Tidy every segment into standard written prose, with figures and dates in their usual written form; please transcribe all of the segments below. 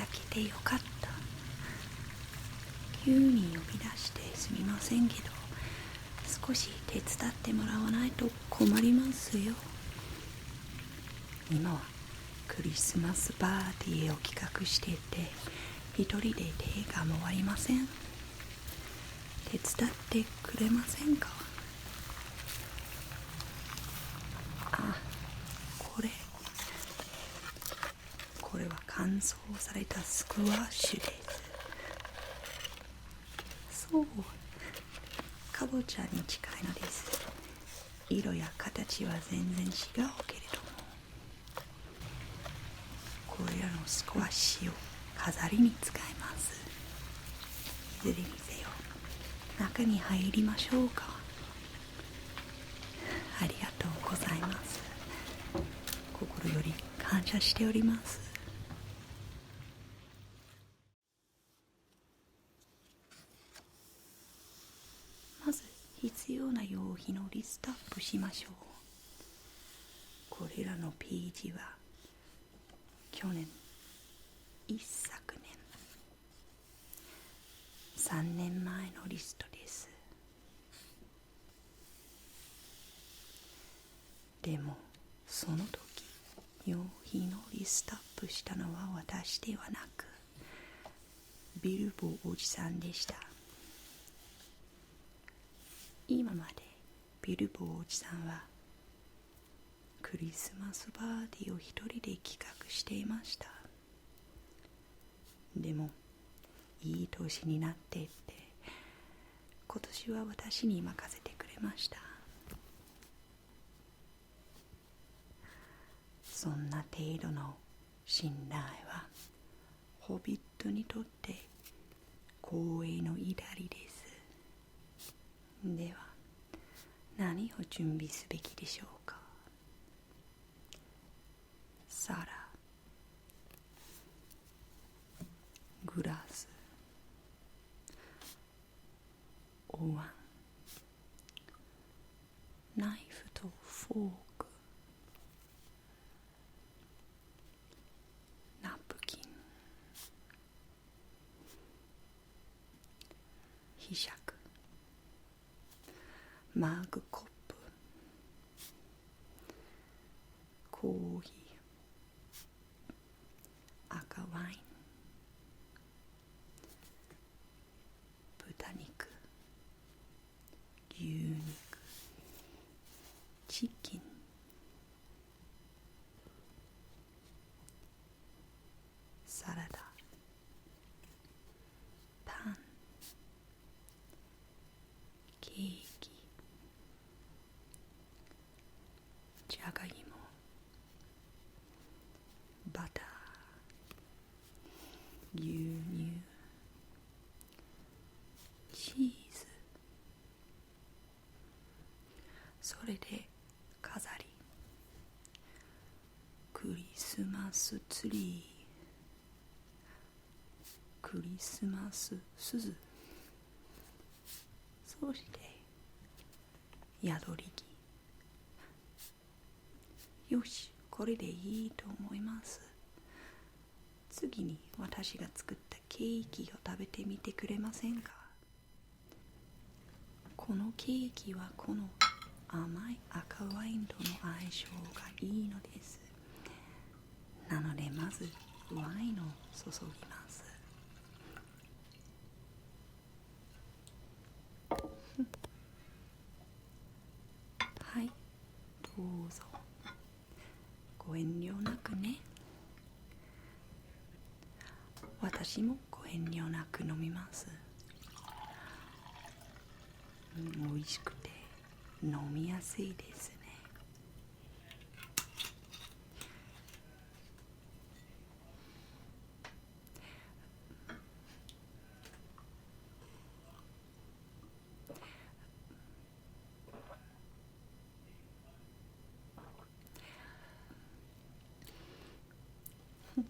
だけでよかった。急に呼び出してすみませんけど、少し手伝ってもらわないと困りますよ。今はクリスマスパーティーを企画していて、一人で手が回りません。手伝ってくれませんか？あ、これは乾燥されたスクワッシュです。そう、かぼちゃに近いのです。色や形は全然違うけれども、これらのスクワッシュを飾りに使います。いずれにせよ、中に入りましょうか。ありがとうございます。心より感謝しております。まず必要な用品をリストアップしましょう。これらのページは去年、一昨年、3年前のリストです。でもその時用品をリストアップしたのは私ではなく、ビルボーおじさんでした。今までビルボーおじさんはクリスマスパーティーを一人で企画していました。でもいい年になっていって、今年は私に任せてくれました。そんな程度の信頼はホビットにとって光栄の至りです。では何を準備すべきでしょうか。皿、グラス、お椀、ナイフとフォーク、ナプキン、ひしゃく、マグコップ、コーヒー、赤ワイン、豚肉、牛肉、チキン、サラダ、パン、ケーキ、じゃがいも、バター、牛乳、チーズ、それで飾り、クリスマスツリー、クリスマス鈴、そして宿り木。よし、これでいいと思います。次に私が作ったケーキを食べてみてくれませんか。このケーキはこの甘い赤ワインとの相性がいいのです。なのでまずワインを注ぎます。はい、どうぞ。ご遠慮なくね。私もご遠慮なく飲みます。美味しくて飲みやすいですね。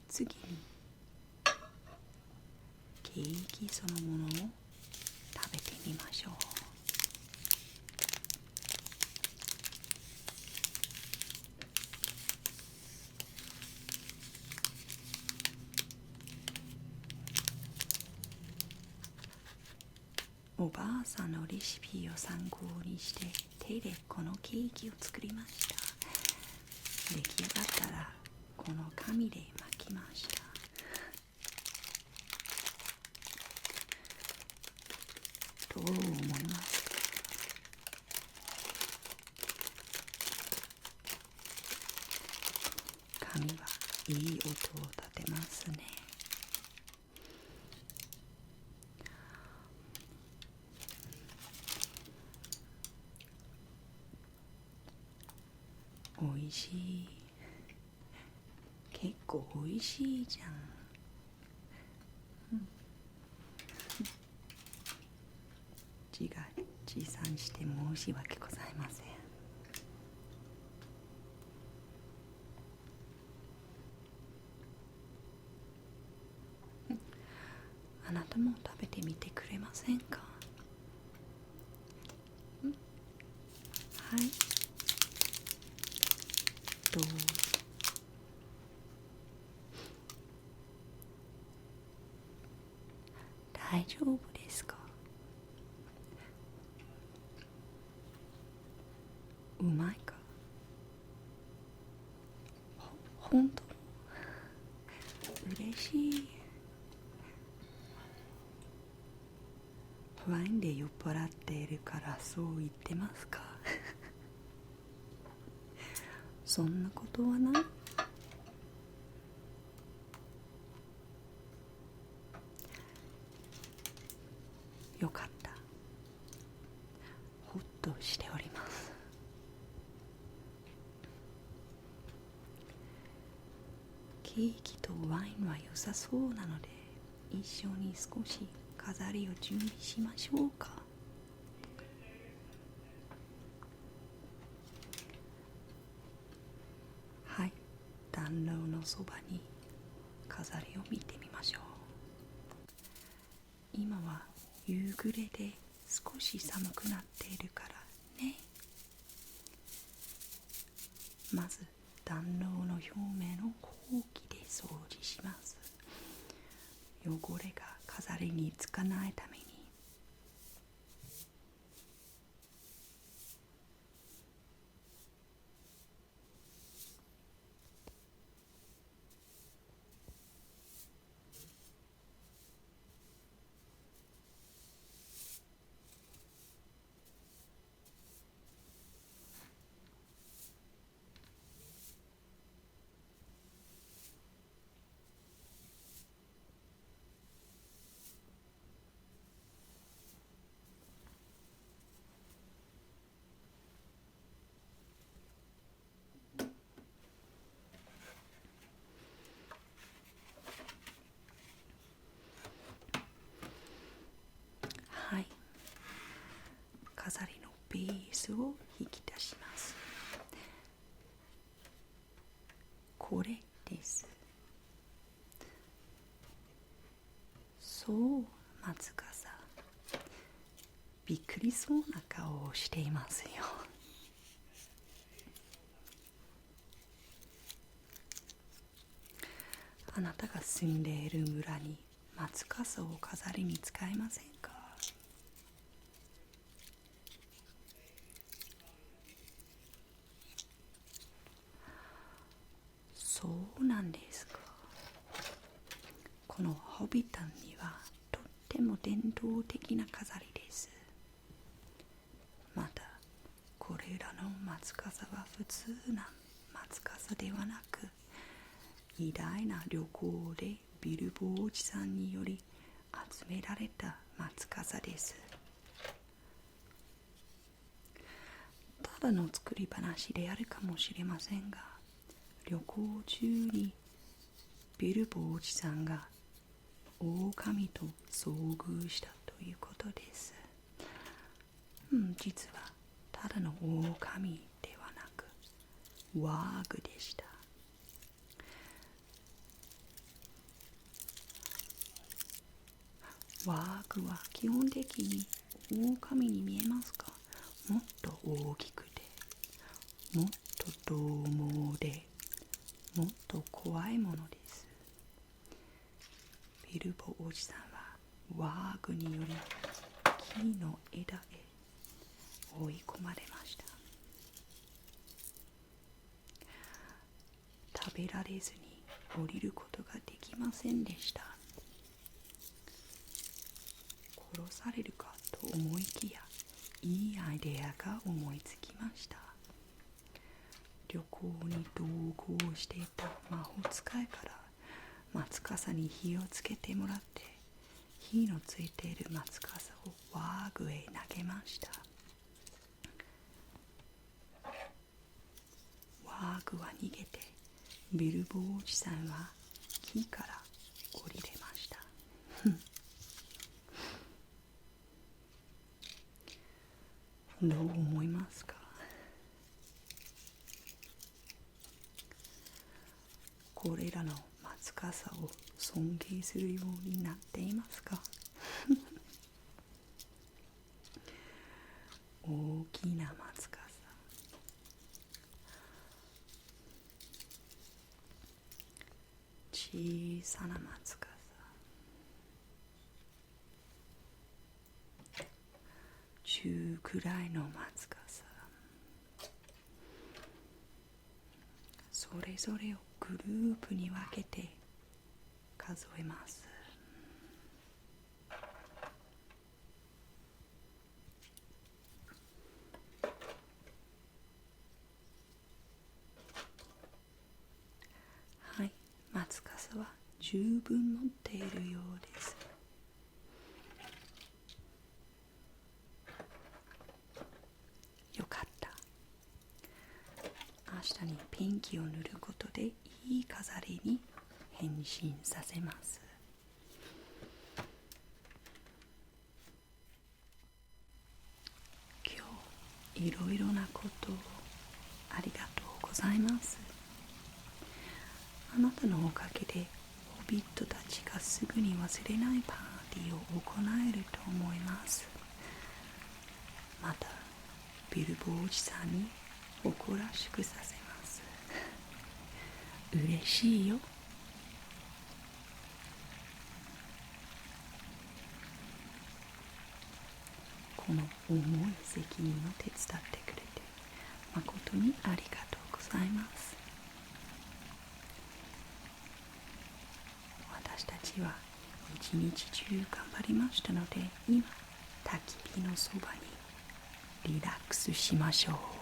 次にケーキそのものを食べてみましょう。おばあさんのレシピを参考にして手でこのケーキを作りました。出来上がったらこの紙で巻きました。どう思いますか？紙はいい音を立てますね。おいしい。結構おいしいじゃん。持参して申し訳ございません。あなたも食べてみてくれませんか？はい、どう？大丈夫ですか？うまいか？ほんと？嬉しい。ワインで酔っ払っているからそう言ってますか？そんなことはない。よかった。ほっとしております。ケーキとワインは良さそうなので一緒に少し飾りを準備しましょうか。はい、暖炉のそばに飾りを見てみましょう。今は夕暮れで少し寒くなっているからね。まず暖炉の表面をほうきで掃除します。汚れが飾りにつかないために。はい、飾りのベースを引き出します。これです。そう、松笠。びっくりそうな顔をしていますよ。あなたが住んでいる村に松笠を飾りに使えませんか？そうなんですか。このホビタンにはとっても伝統的な飾りです。またこれらの松笠は普通な松笠ではなく、偉大な旅行でビルボーおじさんにより集められた松笠です。ただの作り話であるかもしれませんが、旅行中にビルボーおじさんが狼と遭遇したということです。実はただの狼ではなくワーグでした。ワーグは基本的に狼に見えますか？もっと大きくて、もっと獰猛で、もっと怖いものです。ビルボおじさんはワーグにより木の枝へ追い込まれました。食べられずに降りることができませんでした。殺されるかと思いきや、いいアイデアが思いつきました。旅行に同行していた魔法使いから松笠に火をつけてもらって、火のついている松笠をワーグへ投げました。ワーグは逃げて、ビルボおじさんは木から降りれました。どう思いますか？これらの松笠を尊敬するようになっていますか？大きな松笠、小さな松笠、中くらいの松笠、それぞれをグループに分けて数えます。はい、松笠は十分乗っているようです。よかった。明日にペンキを塗ることでいい飾りに変身させます。今日いろいろなことをありがとうございます。あなたのおかげでホビットたちがすぐに忘れないパーティーを行えると思います。またビルボおじさんに誇らしくさせます。嬉しいよ。この重い責任を手伝ってくれて誠にありがとうございます。私たちは一日中頑張りましたので、今焚き火のそばにリラックスしましょう。